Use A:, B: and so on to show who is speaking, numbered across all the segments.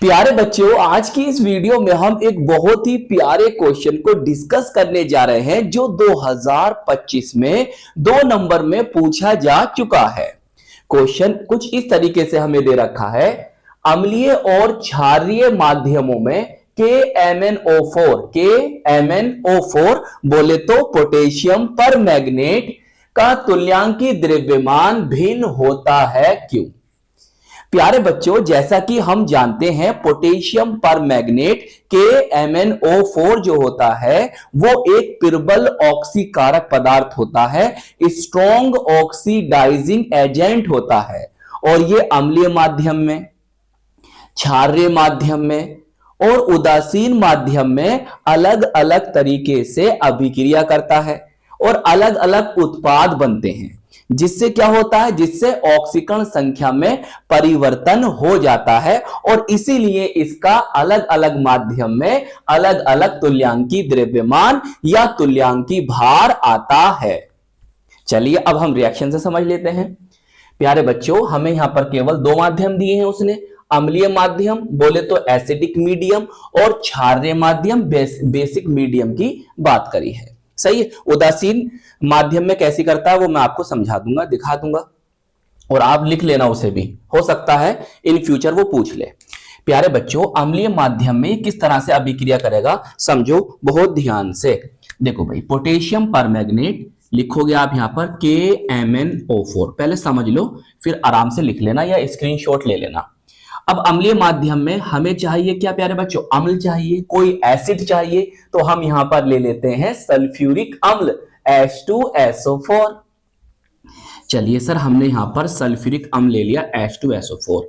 A: प्यारे बच्चों, आज की इस वीडियो में हम एक बहुत ही प्यारे क्वेश्चन को डिस्कस करने जा रहे हैं जो 2025 में 2 नंबर में पूछा जा चुका है। क्वेश्चन कुछ इस तरीके से हमें दे रखा है, अम्लीय और क्षारीय माध्यमों में KMnO4 बोले तो पोटेशियम पर मैग्नेट का तुल्यांकी द्रव्यमान भिन्न होता है क्यों। प्यारे बच्चों, जैसा कि हम जानते हैं पोटेशियम पर मैग्नेट KMnO4 जो होता है वो एक प्रबल ऑक्सीकारक पदार्थ होता है, स्ट्रॉन्ग ऑक्सीडाइजिंग एजेंट होता है और ये अम्लीय माध्यम में, क्षारीय माध्यम में और उदासीन माध्यम में अलग अलग तरीके से अभिक्रिया करता है और अलग अलग उत्पाद बनते हैं, जिससे क्या होता है, जिससे ऑक्सीकरण संख्या में परिवर्तन हो जाता है और इसीलिए इसका अलग अलग माध्यम में अलग अलग तुल्यांकी द्रव्यमान या तुल्यांकी भार आता है। चलिए अब हम रिएक्शन से समझ लेते हैं। प्यारे बच्चों, हमें यहां पर केवल 2 माध्यम दिए हैं उसने, अम्लीय माध्यम बोले तो एसिडिक मीडियम और क्षारीय माध्यम बेसिक मीडियम की बात करी है। सही है। उदासीन माध्यम में कैसी करता है वो मैं आपको समझा दूंगा, दिखा दूंगा और आप लिख लेना, उसे भी हो सकता है इन फ्यूचर वो पूछ ले। प्यारे बच्चों, अम्लीय माध्यम में किस तरह से अभिक्रिया करेगा समझो बहुत ध्यान से। देखो भाई, पोटेशियम पर मैग्नेट लिखोगे आप यहां पर KMnO4, पहले समझ लो फिर आराम से लिख लेना या स्क्रीनशॉट ले लेना। अब अम्लीय माध्यम में हमें चाहिए क्या प्यारे बच्चों, अम्ल चाहिए, कोई एसिड चाहिए, तो हम यहां पर ले लेते हैं सल्फ्यूरिक अम्ल H2SO4। चलिए सर, हमने यहां पर सल्फ्यूरिक अम्ल ले लिया H2SO4।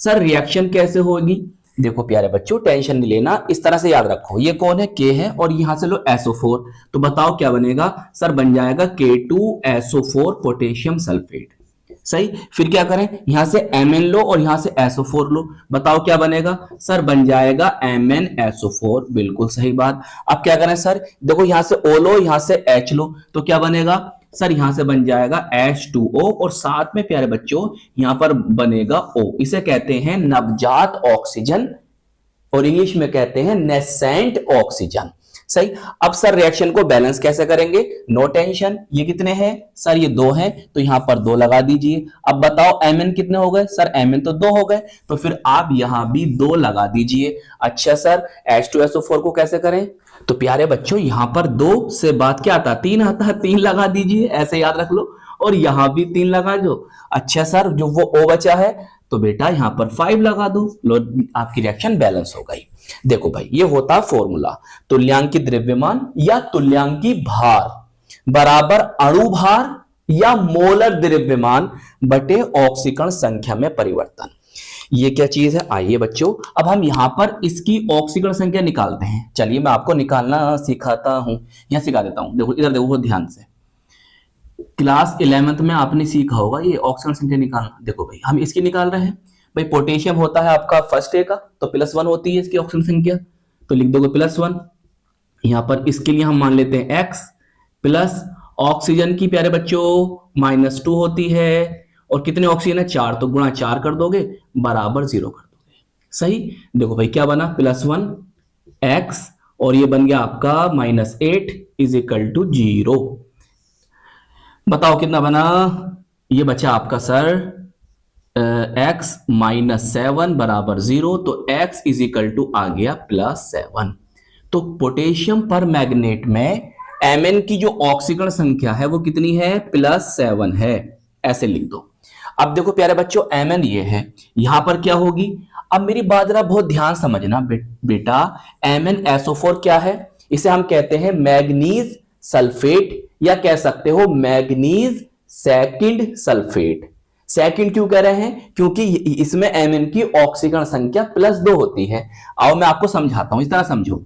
A: सर रिएक्शन कैसे होगी, देखो प्यारे बच्चों टेंशन नहीं लेना, इस तरह से याद रखो, ये कौन है, K है और यहां से लो SO4, तो बताओ क्या बनेगा सर, बन जाएगा K2SO4 पोटेशियम सल्फेट। सही। फिर क्या करें, यहां से Mn लो और यहां से SO4 लो, बताओ क्या बनेगा सर, बन जाएगा MnSO4। बिल्कुल सही बात। अब क्या करें सर, देखो यहां से O लो, यहां से H लो, तो क्या बनेगा सर, यहां से बन जाएगा H2O और साथ में प्यारे बच्चों यहां पर बनेगा O। इसे कहते हैं नवजात ऑक्सीजन और इंग्लिश में कहते हैं नेसेंट ऑक्सीजन। सही। अब सर रिएक्शन को बैलेंस कैसे करेंगे, नो टेंशन, ये कितने हैं सर, ये 2 हैं, तो यहां पर 2 लगा दीजिए। अब बताओ Mn कितने हो गए सर, Mn तो 2 हो गए, तो फिर आप यहां भी 2 लगा दीजिए। अच्छा सर, H2SO4 को कैसे करें, तो प्यारे बच्चों यहां पर 2 से बाद क्या आता है, 3 आता है, 3 लगा दीजिए, ऐसे याद रख लो, और यहां भी 3 लगा दो। अच्छा सर, जो वो O बचा है तो बेटा यहां पर 5 लगा दो, लो आपकी रिएक्शन बैलेंस हो गई। देखो भाई, ये होता फॉर्मूला, तुल्यांकी द्रव्यमान या तुल्यांकी भार बराबर अणु भार या मोलर द्रव्यमान बटे ऑक्सीकरण संख्या में परिवर्तन। ये क्या चीज है, आइए बच्चों अब हम यहां पर इसकी ऑक्सीकरण संख्या निकालते हैं। चलिए मैं आपको निकालना सिखाता हूं, यहां सिखा देता हूं। देखो इधर देखो ध्यान से, क्लास 11th में आपने सीखा होगा ये ऑक्सीकरण संख्या निकालना। देखो भाई, हम इसकी निकाल रहे हैं भाई, पोटेशियम होता है आपका फर्स्ट ए का, तो +1 होती है इसकी ऑक्सीजन संख्या, तो लिख दोगे +1। यहां पर इसके लिए हम मान लेते हैं X प्लस ऑक्सीजन की प्यारे बच्चों -2 होती है, और कितने ऑक्सीजन है 4, तो गुणा 4 कर दोगे बराबर 0 कर दोगे। सही। देखो भाई क्या बना, +1 X और ये बन गया आपका -8 = 0। बताओ कितना बना, ये बचा आपका सर X -7 बराबर 0, तो X = आ गया +7। तो पोटेशियम पर मैग्नेट में Mn की जो ऑक्सीकरण संख्या है वो कितनी है, +7 है, ऐसे लिख दो। अब देखो प्यारे बच्चों, Mn ये है, यहां पर क्या होगी, अब मेरी बात जरा बहुत ध्यान समझना बेटा, MnSO4 क्या है, इसे हम कहते हैं मैग्नीज सल्फेट या कह सकते हो मैग्नीज सेकंड सल्फेट। सेकंड क्यों कह रहे हैं, क्योंकि इसमें Mn की ऑक्सीकरण संख्या +2 होती है। आओ मैं आपको समझाता हूं, इस तरह समझो।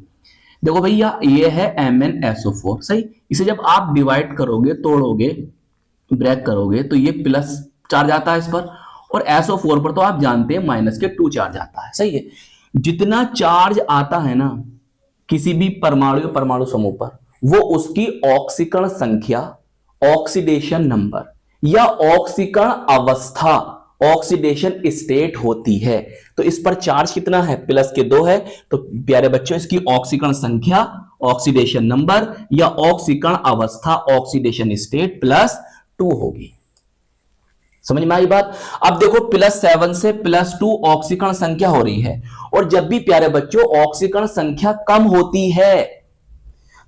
A: देखो भैया, ये है MnSO4। सही। इसे जब आप डिवाइड करोगे, तोड़ोगे, ब्रेक करोगे, तो ये +4 आता है इस पर, और SO4 पर तो आप जानते हैं -2 चार्ज आता है। सही है। जितना चार्ज आता है ना किसी भी परमाणु या परमाणु समूह पर, वो उसकी ऑक्सीकरण संख्या, ऑक्सीडेशन नंबर या ऑक्सीकरण अवस्था ऑक्सीडेशन स्टेट होती है। तो इस पर चार्ज कितना है, प्लस के 2 है। तो प्यारे बच्चों इसकी ऑक्सीकरण संख्या, ऑक्सीडेशन नंबर या ऑक्सीकरण अवस्था, ऑक्सीडेशन स्टेट +2 होगी। समझ में आई बात। अब देखो +7 से +2 ऑक्सीकरण संख्या हो रही है, और जब भी प्यारे बच्चों ऑक्सीकरण संख्या कम होती है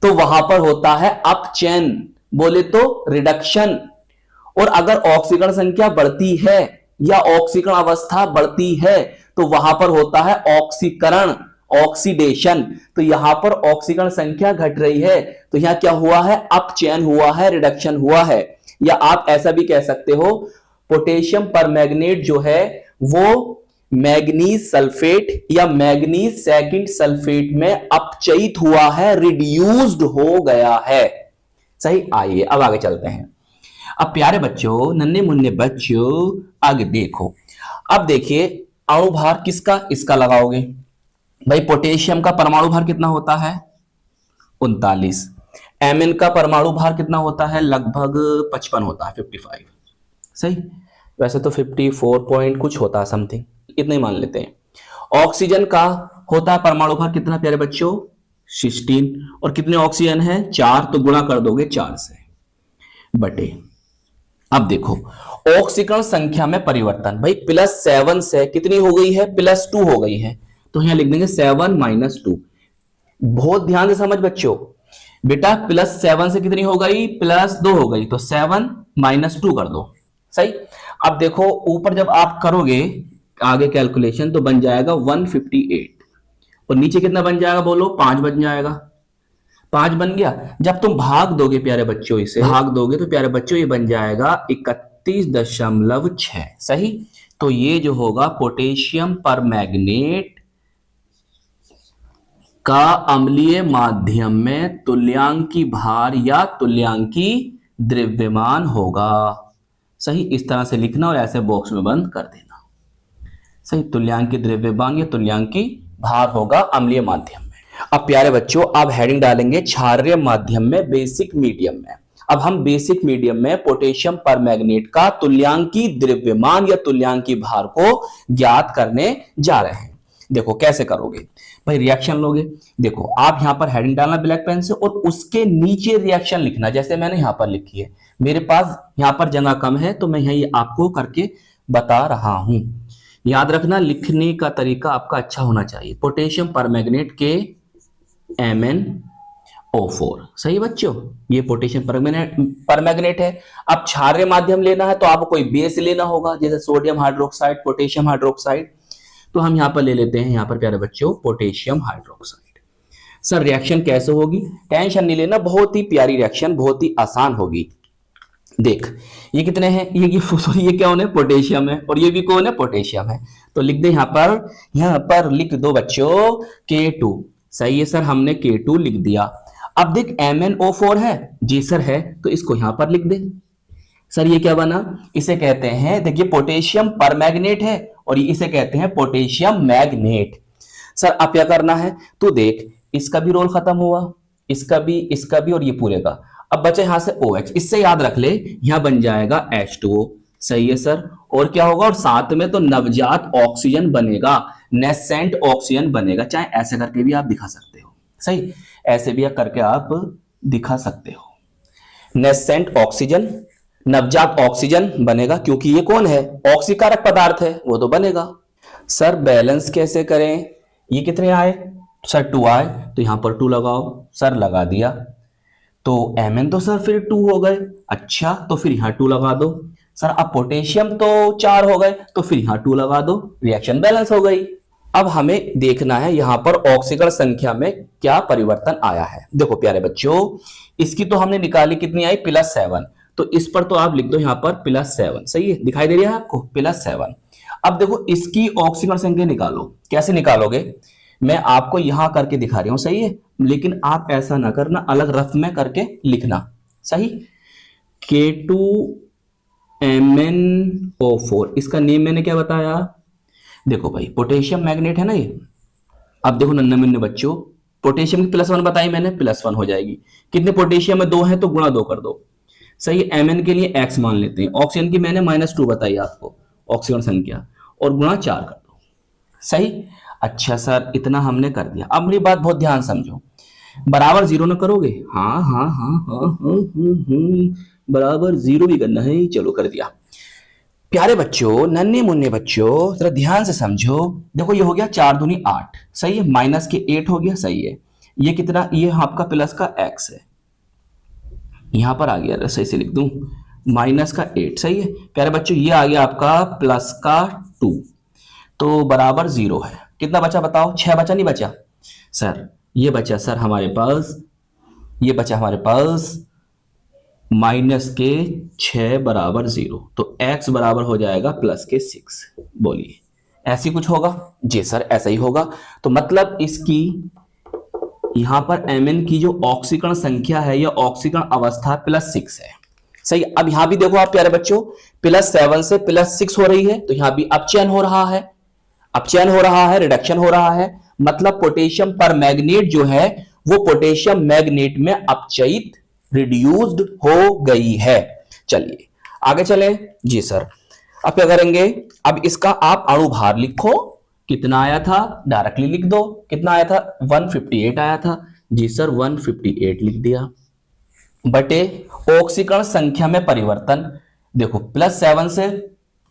A: तो वहां पर होता है अपचयन, बोले तो रिडक्शन। और अगर ऑक्सीकरण संख्या बढ़ती है या ऑक्सीकरण अवस्था बढ़ती है तो वहां पर होता है ऑक्सीकरण, ऑक्सीडेशन। तो यहां पर ऑक्सीकरण संख्या घट रही है तो यहां क्या हुआ है, अपचयन हुआ है, रिडक्शन हुआ है। या आप ऐसा भी कह सकते हो पोटेशियम परमैंगनेट जो है वो मैग्नीज सल्फेट या मैग्नीज सेकंड सल्फेट में अपचयित हुआ है, रिड्यूस्ड हो गया है। सही, आइए अब आगे चलते हैं। अब प्यारे बच्चों, नन्हे मुन्ने बच्चों, आगे देखो। अब देखिए अणुभार किसका, इसका लगाओगे भाई। पोटेशियम का परमाणु भार कितना होता है, 39। Mn का परमाणु भार कितना होता है, लगभग 55 होता है, 55। सही, वैसे तो 54 पॉइंट कुछ होता है, समथिंग इतने ही मान लेते हैं। ऑक्सीजन का होता है परमाणु भार कितना प्यारे बच्चों, 16। और कितने ऑक्सीजन है, 4। तो गुणा कर दोगे 4 से बटे। अब देखो ऑक्सीकरण संख्या में परिवर्तन, भाई +7 से कितनी हो गई है, +2 हो गई है। तो यहां लिख देंगे 7 - 2। बहुत ध्यान से समझ बच्चों, बेटा +7 से कितनी हो गई, +2 हो गई। तो 7 - 2 कर दो। सही, अब देखो ऊपर जब आप करोगे आगे कैलकुलेशन तो बन जाएगा 158, और नीचे कितना बन जाएगा बोलो, 5 बन जाएगा। 5 बन गया। जब तुम भाग दोगे प्यारे बच्चों, इसे भाग दोगे तो प्यारे बच्चों ये बन जाएगा 31.6। सही, तो ये जो होगा पोटेशियम परमैंगनेट का अम्लीय माध्यम में तुल्यांकी भार या तुल्यांकी द्रव्यमान होगा। सही, इस तरह से लिखना और ऐसे बॉक्स में बंद कर देना। सही, तुल्यांकी द्रव्यमान या तुल्यांकी भार होगा अम्लीय माध्यम में। अब प्यारे बच्चों आप हेडिंग डालेंगे क्षारीय माध्यम में, बेसिक मीडियम में। अब हम बेसिक मीडियम में पोटेशियम परमैंगनेट का तुल्यांकी द्रव्यमान या तुल्यांकी भार को ज्ञात करने जा रहे हैं। देखो कैसे करोगे भाई, रिएक्शन लोगे। देखो आप यहां पर हेडिंग डालना ब्लैक पेन से और उसके नीचे रिएक्शन लिखना, जैसे मैंने यहां पर लिखी है। मेरे पास यहां पर जगह कम है तो मैं यही आपको करके बता रहा हूं। याद रखना लिखने का तरीका आपका अच्छा होना चाहिए। पोटेशियम परमैंगनेट के MnO4। सही बच्चों, ये पोटेशियम परमैंगनेट है। अब क्षारीय माध्यम लेना है तो आपको कोई बेस लेना होगा, जैसे सोडियम हाइड्रोक्साइड, पोटेशियम हाइड्रोक्साइड। तो हम यहां पर ले लेते हैं, यहां पर प्यारे बच्चों पोटेशियम हाइड्रोक्साइड। सर रिएक्शन कैसे होगी, टेंशन नहीं लेना, बहुत ही प्यारी रिएक्शन, बहुत ही आसान होगी। देख ये कितने हैं, ये कौन है, पोटेशियम है, और ये भी कौन है, पोटेशियम है। तो लिख दे यहां पर लिख दो बच्चों K2। सही है सर, हमने K2 लिख दिया। अब देख MnO4 है, जी सर है, तो इसको यहां पर लिख दे। सर ये क्या बना, इसे कहते हैं, देखिए पोटेशियम परमैंगनेट है और इसे कहते हैं पोटेशियम मैग्नेट। सर अब क्या करना है, तू देख इसका भी रोल खत्म हुआ, इसका भी और ये पूरे का। अब बचे यहां से OH, इससे याद रख ले यहां बन जाएगा H2O। सही है सर, और क्या होगा, और साथ में तो नवजात ऑक्सीजन बनेगा, नेसेंट ऑक्सीजन बनेगा। चाहे ऐसे करके भी आप दिखा सकते हो। सही, ऐसे भी करके आप दिखा सकते हो। नेसेंट ऑक्सीजन, नवजात ऑक्सीजन बनेगा, क्योंकि ये कौन है, ऑक्सीकारक पदार्थ है, वो तो बनेगा। सर बैलेंस कैसे करें, ये कितने आए, सर 2 आए, तो यहां पर 2 लगाओ। सर लगा दिया, तो Mn तो सर फिर 2 हो गए। अच्छा, तो फिर यहां 2 लगा दो। सर अब पोटेशियम तो 4 हो गए, तो फिर यहां 2 लगा दो, रिएक्शन बैलेंस हो गई। अब हमें देखना है यहां पर ऑक्सीकरण संख्या में क्या परिवर्तन आया है। देखो प्यारे बच्चों, इसकी तो हमने निकाली, कितनी आई, +7। तो इस पर तो आप लिख दो यहां पर +7। सही है, दिखाई दे रही है आपको, +7। अब देखो इसकी ऑक्सीकरण संख्या निकालो। कैसे निकालोगे, मैं आपको यहां करके दिखा रही हूं। सही है, लेकिन आप ऐसा ना करना, अलग रफ में करके लिखना। सही, K2MnO4, इसका नेम मैंने क्या बताया, देखो भाई पोटेशियम मैग्नेट है ना ये। अब देखो नन्हे मुन्ने बच्चों, पोटेशियम की +1 बताई मैंने, +1 हो जाएगी। कितने पोटेशियम में 2 है तो गुणा 2 कर दो। सही, Mn के लिए X मान लेते हैं। ऑक्सीजन की मैंने -2 बताई आपको, ऑक्सीकरण संख्या और गुणा 4 कर दो। सही। अच्छा सर इतना हमने कर दिया। अब मेरी बात बहुत ध्यान समझो, बराबर 0 ना करोगे? हाँ हाँ हाँ हाँ बराबर 0 भी करना है। चलो कर दिया। प्यारे बच्चों, नन्हे मुन्ने बच्चों, जरा ध्यान से समझो। देखो ये हो गया 4 दूनी 8, सही है, माइनस के 8 हो गया, सही है। ये कितना, ये आपका प्लस का x है, यहां पर आ गया, सही से लिख दूं, माइनस का 8, सही है। प्यारे बच्चों ये आ गया आपका प्लस का 2, तो बराबर 0 है। कितना बचा बताओ? 6 बचा, नहीं बचा सर? ये बचा सर हमारे पास, ये बचा हमारे पास माइनस के 6 बराबर 0, तो x बराबर हो जाएगा प्लस के 6। बोलिए ऐसी कुछ होगा? जी सर ऐसा ही होगा। तो मतलब इसकी यहां पर mn की जो ऑक्सीकरण संख्या है, यह ऑक्सीकरण अवस्था +6 है, सही। अब यहां भी देखो आप प्यारे बच्चों, +7 से +6 हो रही है, तो यहां भी अपचयन हो रहा है, अपचयन हो रहा है, रिडक्शन हो रहा है। मतलब पोटेशियम पर मैग्नेट जो है वो पोटेशियम मैग्नेट में अपचयित, रिड्यूस्ड हो गई है। चलिए आगे चले। जी सर अब क्या करेंगे? अब इसका आप अणुभार लिखो, कितना आया था डायरेक्टली लिख दो। कितना आया था? 158 आया था। जी सर 158 लिख दिया, बटे ऑक्सीकरण संख्या में परिवर्तन। देखो +7 से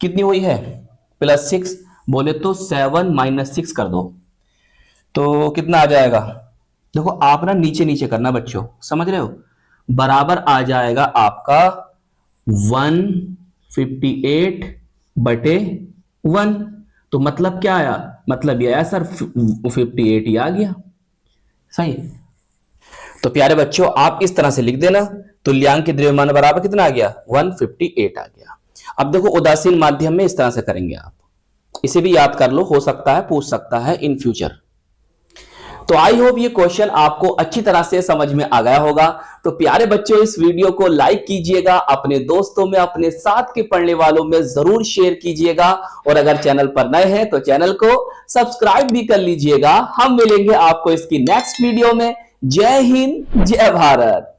A: कितनी हुई है? +6, बोले तो 7 - 6 कर दो, तो कितना आ जाएगा? देखो आप ना नीचे नीचे करना बच्चों, समझ रहे हो? बराबर आ जाएगा आपका 158 बटे 1। तो मतलब क्या आया? मतलब ये आया सर 58 ही आ गया, सही। तो प्यारे बच्चों आप इस तरह से लिख देना, तुल्यांक के द्रव्यमान बराबर कितना आ गया? 158 आ गया। अब देखो उदासीन माध्यम में इस तरह से करेंगे आप, इसे भी याद कर लो, हो सकता है पूछ सकता है इन फ्यूचर। तो आई होप ये क्वेश्चन आपको अच्छी तरह से समझ में आ गया होगा। तो प्यारे बच्चों इस वीडियो को लाइक कीजिएगा, अपने दोस्तों में, अपने साथ के पढ़ने वालों में जरूर शेयर कीजिएगा, और अगर चैनल पर नए हैं तो चैनल को सब्सक्राइब भी कर लीजिएगा। हम मिलेंगे आपको इसकी नेक्स्ट वीडियो में। जय हिंद, जय भारत।